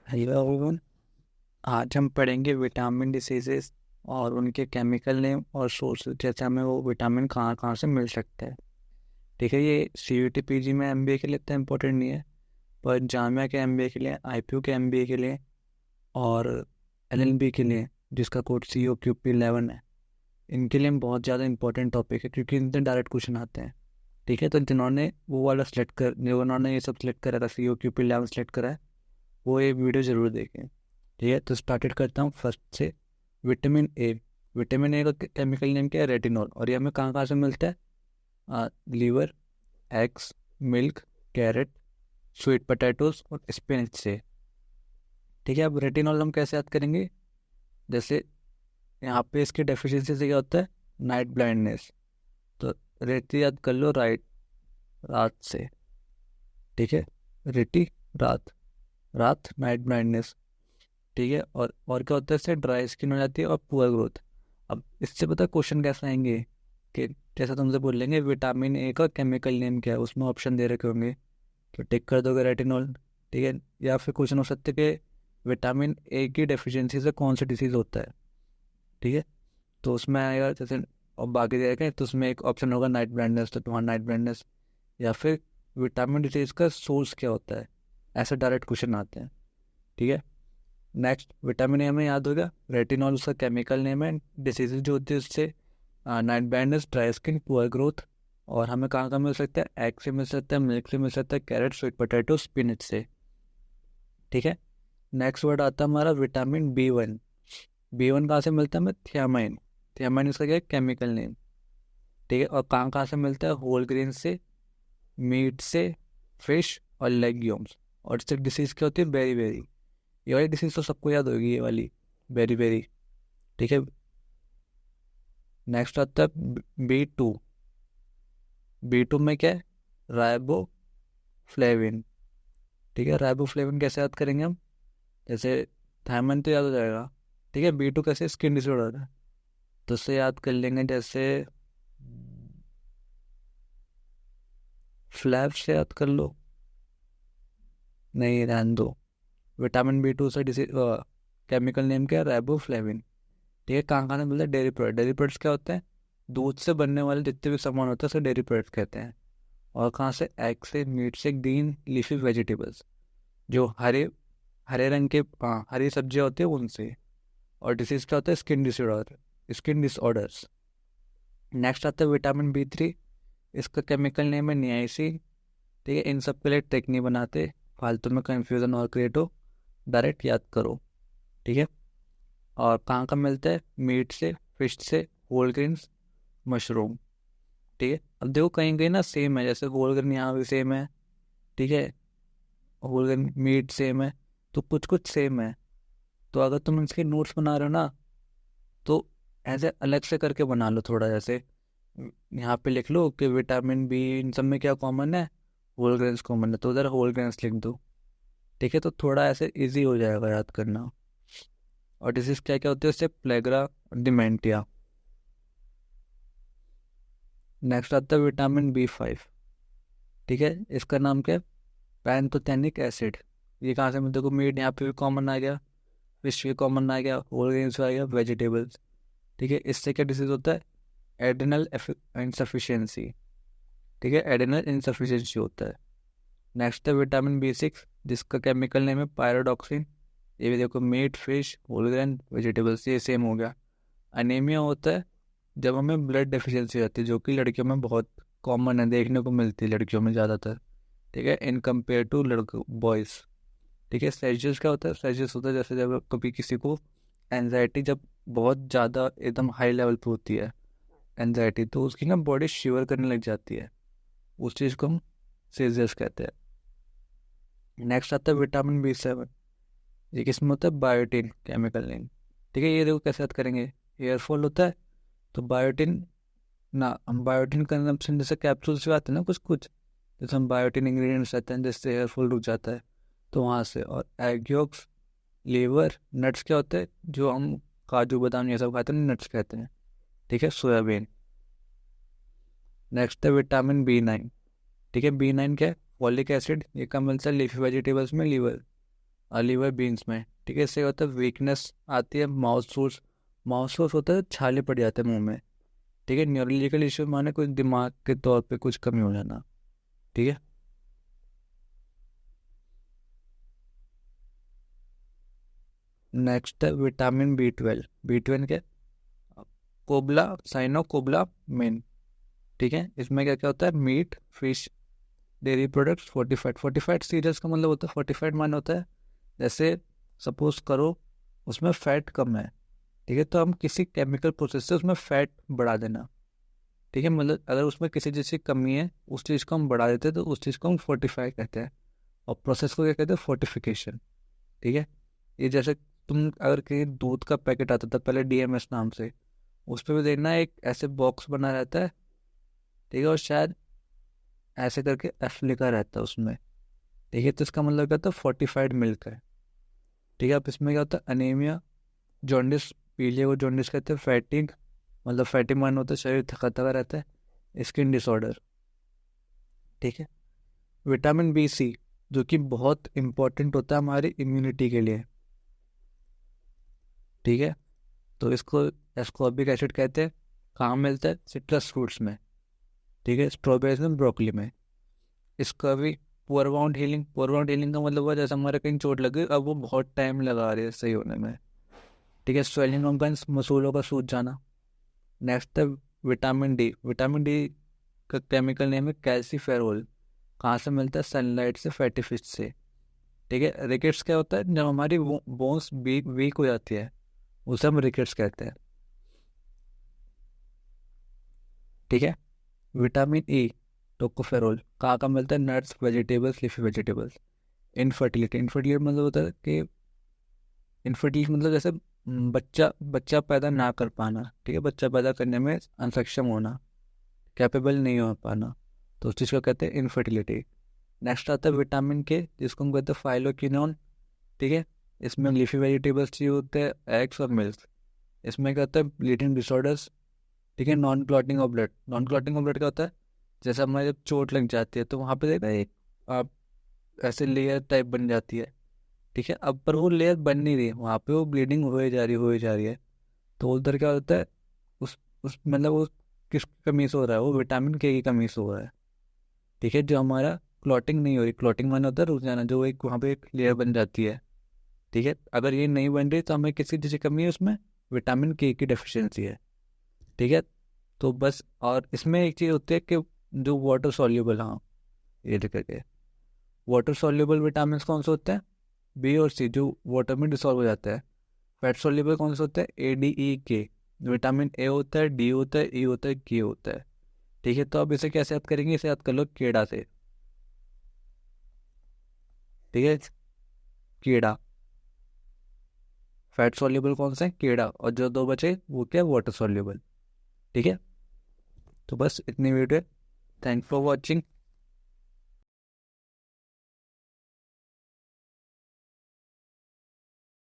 Hello everyone. आज हम पढ़ेंगे विटामिन डिसीजेस और उनके केमिकल नेम और सोर्सेज, जैसे हमें वो विटामिन कहाँ कहाँ से मिल सकता है। ठीक है, ये CUET PG में MBA के लिए इतना इम्पोर्टेंट नहीं है, पर जामिया के MBA के लिए, IPU के MBA के लिए और LLB के लिए, जिसका कोड COQP11 है, इनके लिए बहुत ज़्यादा इंपॉर्टेंट टॉपिक है, क्योंकि इनसे डायरेक्ट क्वेश्चन आते हैं। ठीक है, तो जिन्होंने वो वाला सेलेक्ट कर जिन्होंने ये सब सेलेक्ट करा था, COQP11 सेलेक्ट करा है, वो ये वीडियो ज़रूर देखें। ठीक है, तो स्टार्टेड करता हूँ फर्स्ट से। Vitamin A. विटामिन ए का केमिकल नेम क्या है? रेटिनॉल। और ये हमें कहाँ कहाँ से मिलता है? Liver, eggs, milk, carrot, sweet potatoes और स्पिनच से। ठीक है, अब रेटिनॉल हम कैसे याद करेंगे? जैसे यहाँ पे इसकी डेफिशिएंसी से क्या होता है? Night blindness. तो रेटी याद कर लो, रात से। ठीक है, रेटी, रात, रात नाइट ब्लाइंडनेस। ठीक है, और क्या होता है? इससे ड्राई स्किन हो जाती है और पुअर ग्रोथ। अब इससे पता क्वेश्चन कैसे आएंगे कि जैसा तुमसे बोलेंगे विटामिन ए का केमिकल नेम क्या है, उसमें ऑप्शन दे रखे होंगे, तो टिक कर दोगे रेटिनॉल। ठीक है, या फिर क्वेश्चन हो सकते हैं कि विटामिन ए की डेफिशिएंसी से कौन सा डिसीज होता है। ठीक है, तो उसमें आएगा जैसे, और बाकी देखें तो उसमें एक ऑप्शन होगा नाइट ब्लाइंडनेस, तो तुम्हारा नाइट ब्लाइंडनेस। या फिर विटामिन डिसीज का सोर्स क्या होता है, ऐसे डायरेक्ट क्वेश्चन आते हैं। ठीक है, नेक्स्ट विटामिन ए हमें याद होगा, रेटिनॉल उसका केमिकल नेम है। डिसीज जो होती है उससे night blindness, dry skin, poor growth. और हमें कहाँ कहाँ मिल सकता है? एग से मिल सकता है, मिल्क से मिल सकता है, कैरेट, स्वीट पोटैटो, स्पिनच से। ठीक है, नेक्स्ट वर्ड आता है हमारा विटामिन B1। B1 कहाँ से मिलता है? हमें थियामाइन। थियामाइन इसका क्या है? Chemical name. ठीक है, और कहाँ कहाँ से मिलता है? होल ग्रेन से, मीट से, फिश और लेग्यूम्स। और इससे डिसीज क्या होती है? Beriberi. ये वाली डिसीज तो सबको याद होगी, ये वाली, बेरी बेरी। ठीक है, नेक्स्ट आता है B2। B2 में क्या है? Ribo flavin. ठीक है, राइबो फ्लेविन कैसे याद करेंगे हम? जैसे थायमन तो याद हो जाएगा। ठीक है, B2 कैसे? स्किन डिसऑर्डर है, तो उससे याद कर लेंगे, जैसे फ्लैप से याद कर लो। नहीं, रहने दो। विटामिन B2 से डिसीज केमिकल नेम क्या है? Ribo flavin. ठीक है, कहाँ कहाँ से मिलता है? Dairy product. डेयरी प्रोडक्ट्स क्या होते हैं? दूध से बनने वाले जितने भी सामान होते हैं उसे डेयरी प्रोडक्ट्स कहते हैं। और कहाँ से? एग से, मीट से, ग्रीन लीफी वेजिटेबल्स, जो हरे हरे रंग के, हाँ, हरी सब्जियाँ होती है उनसे। और डिसीज क्या होता है? Skin disorders. नेक्स्ट आता है विटामिन B3। इसका केमिकल नेम है नियासिन। ठीक है, इन सब के लिए ट्रिक नहीं बनाते, फालतू में कंफ्यूजन और क्रिएट हो, डायरेक्ट याद करो। ठीक है, और कहाँ का मिलता है? मीट से, फिश से, होल ग्रेन्स, मशरूम। ठीक है, अब देखो कहीं कहीं ना सेम है, जैसे होल ग्रेन यहाँ भी सेम है। ठीक है, होल ग्रेन मीट सेम है, तो कुछ कुछ सेम है। तो अगर तुम इसके नोट्स बना रहे हो ना, तो ऐसे अलग से करके बना लो थोड़ा। जैसे यहाँ पे लिख लो कि विटामिन बी इन सब में क्या कॉमन है? होल ग्रेन्स कॉमन है, तो उधर होल ग्रेन्स लिख दो। ठीक है, तो थोड़ा ऐसे इजी हो जाएगा याद करना। और डिसीज क्या क्या होती है उससे? Pellagra, dementia. नेक्स्ट आता है विटामिन B5। ठीक है, इसका नाम क्या है? पैंथोथेनिक एसिड। ये कहाँ से मिलते? देखो, मीट यहाँ पे भी कॉमन आ गया, फिश भी कॉमन आ गया, होल ग्रेन्स आ गया, वेजिटेबल्स। ठीक है, इससे क्या डिसीज होता है? Adrenal insufficiency. ठीक है, एडिनल इंसफिशियंसी होता है। नेक्स्ट है विटामिन B6, जिसका केमिकल नेम है पायरोडॉक्सिन। ये भी देखो, meat, fish, whole grain, vegetables, ये सेम हो गया। अनीमिया होता है जब हमें ब्लड डेफिशिएंसी होती है, जो कि लड़कियों में बहुत कॉमन है, देखने को मिलती है लड़कियों में ज़्यादातर। ठीक है, इन कंपेयर टू लड़कों, बॉयज़। ठीक है, सेल्सियस क्या होता है? सेल्सियस होता है जैसे जब कभी किसी को एनजाइटी, जब बहुत ज़्यादा एकदम हाई लेवल पे होती है एनजाइटी, तो उसकी ना बॉडी शिवर करने लग जाती है, उस चीज़ को हम सेल्सियस कहते हैं। नेक्स्ट आता है विटामिन B7। ये किसमें होता है? Biotin, chemical name. ठीक है, ये देखो कैसे याद करेंगे। हेयर फॉल होता है तो बायोटिन, ना हम बायोटिन कंजम्पशन, जैसे कैप्सूल्स भी आते हैं ना कुछ कुछ, जैसे हम बायोटिन इंग्रेडिएंट्स रहते हैं जिससे हेयर फॉल रुक जाता है, तो वहाँ से। और एग योक्स, लीवर, नट्स क्या होते हैं? जो हम काजू बादाम ये सब खाते हैं, नट्स कहते हैं। ठीक है, सोयाबीन। नेक्स्ट है विटामिन B9। ठीक है, B9 क्या है? Folic acid. ये कम मिलता है लीफी वेजिटेबल्स में, लीवर। लिवर बीन्स में, ठीक है। इससे होता है वीकनेस आती है, माउथ सोर्स होता है, छाले पड़ जाते हैं मुंह में, ठीक है। न्यूरोलॉजिकल इश्यू माने कुछ दिमाग के तौर पे कुछ कमी हो जाना, ठीक है। नेक्स्ट है विटामिन बी ट्वेल्व के कोबला साइनो कोबला मेन, ठीक है। इसमें क्या क्या होता है, meat, fish, dairy products, fortified cereals का मतलब होता है, फोर्टिफाइड मान होता है जैसे सपोज करो उसमें फैट कम है, ठीक है, तो हम किसी केमिकल प्रोसेस से उसमें फैट बढ़ा देना, ठीक है। मतलब अगर उसमें किसी चीज़ की कमी है, उस चीज़ को हम बढ़ा देते हैं, तो उस चीज़ को हम फोर्टिफाई कहते हैं, और प्रोसेस को क्या कहते हैं, फोर्टिफिकेशन, ठीक है। ये जैसे तुम अगर कहीं दूध का पैकेट आता था पहले डीएमएस नाम से, उस पर भी देखना एक ऐसे बॉक्स बना रहता है, ठीक है, और शायद ऐसे करके एफ लिखा रहता है उसमें, ठीक है। तो इसका मतलब क्या होता है, फोर्टिफाइड मिल्क है, ठीक है। अब इसमें क्या होता है, अनीमिया, जॉन्डिस, पीलिया को जॉन्डिस कहते हैं, फैटिग, मतलब फैटिग मान होता है शरीर थका थका रहता है, स्किन डिसऑर्डर, ठीक है। विटामिन बी सी जो कि बहुत इंपॉर्टेंट होता है हमारी इम्यूनिटी के लिए, ठीक है। तो इसको एस्कॉर्बिक एसिड कहते हैं। कहाँ मिलता है, सिट्रस फ्रूट्स में, ठीक है, स्ट्रॉबेरीज में, ब्रोकली में। इसका भी पुअर वाउंड हीलिंग का मतलब हुआ जैसे हमारे कहीं चोट लगी, अब वो बहुत टाइम लगा रही है सही होने में, ठीक है। स्वेलिंग ऑफ गन्स, मसूलों का सूज जाना। नेक्स्ट है विटामिन डी का केमिकल नेम है कैल्सीफेरोल। कहाँ से मिलता है, सनलाइट से, फैटी फिश से, ठीक है। रिकेट्स क्या होता है, जब हमारी बोन्स वीक हो जाती है, उसे हम रिकेट्स कहते हैं, ठीक है। विटामिन ई टोकोफेरोल कहाँ का मिलता है, nuts, vegetables, leafy vegetables. Infertility मतलब होता है कि इनफर्टिलिटी मतलब जैसे बच्चा बच्चा पैदा ना कर पाना, ठीक है, बच्चा पैदा करने में अनसक्षम होना, कैपेबल नहीं हो पाना, तो उस चीज़ को कहते हैं इनफर्टिलिटी। नेक्स्ट आता है विटामिन के, जिसको हम कहते हैं फाइलोक्विनोन, ठीक है। इसमें लीफी वेजिटेबल्स चाहिए होते हैं, एग्स और मिल्क। इसमें क्या होता है, ब्लीडिंग डिसऑर्डर्स, ठीक है। नॉन क्लॉटिंग ऑफ ब्लड क्या होता है, जैसे हमारे जब चोट लग जाती है तो वहाँ पे देखा एक आप ऐसे लेयर टाइप बन जाती है, ठीक है। अब पर वो लेयर बन नहीं रही, वहाँ पे वो ब्लीडिंग हो ही जा रही है। तो उधर क्या होता है, उस मतलब वो किस कमी से हो रहा है, वो विटामिन के की कमी से हो रहा है, ठीक है। जो हमारा क्लॉटिंग नहीं हो रही, क्लॉटिंग माने होता है रुक जाना, जो एक वहाँ पे एक लेयर बन जाती है, ठीक है। अगर ये नहीं बन रही तो हमें किसी चीज़ की कमी है, उसमें विटामिन के की डेफिशिएंसी है, ठीक है। तो बस, और इसमें एक चीज़ होती है कि जो वाटर सॉल्युबल, हाँ ये देख के वाटर सॉल्युबल विटामिन कौन से होते हैं, बी और सी, जो वाटर में डिसॉल्व हो जाता है। फैट सॉल्युबल कौन से होते हैं, ए, डी, ई, के। विटामिन ए होता है, डी होता है, ई होता है, के होता है, ठीक है। तो अब इसे कैसे याद करेंगे, इसे याद कर लो केड़ा से, ठीक है। कीड़ा, फैट सॉल्युबल कौन सा है, कीड़ा, और जो दो बचे वो क्या, वाटर सॉल्युबल, ठीक है। तो बस इतनी वीडियो, थैंक फॉर वॉचिंग।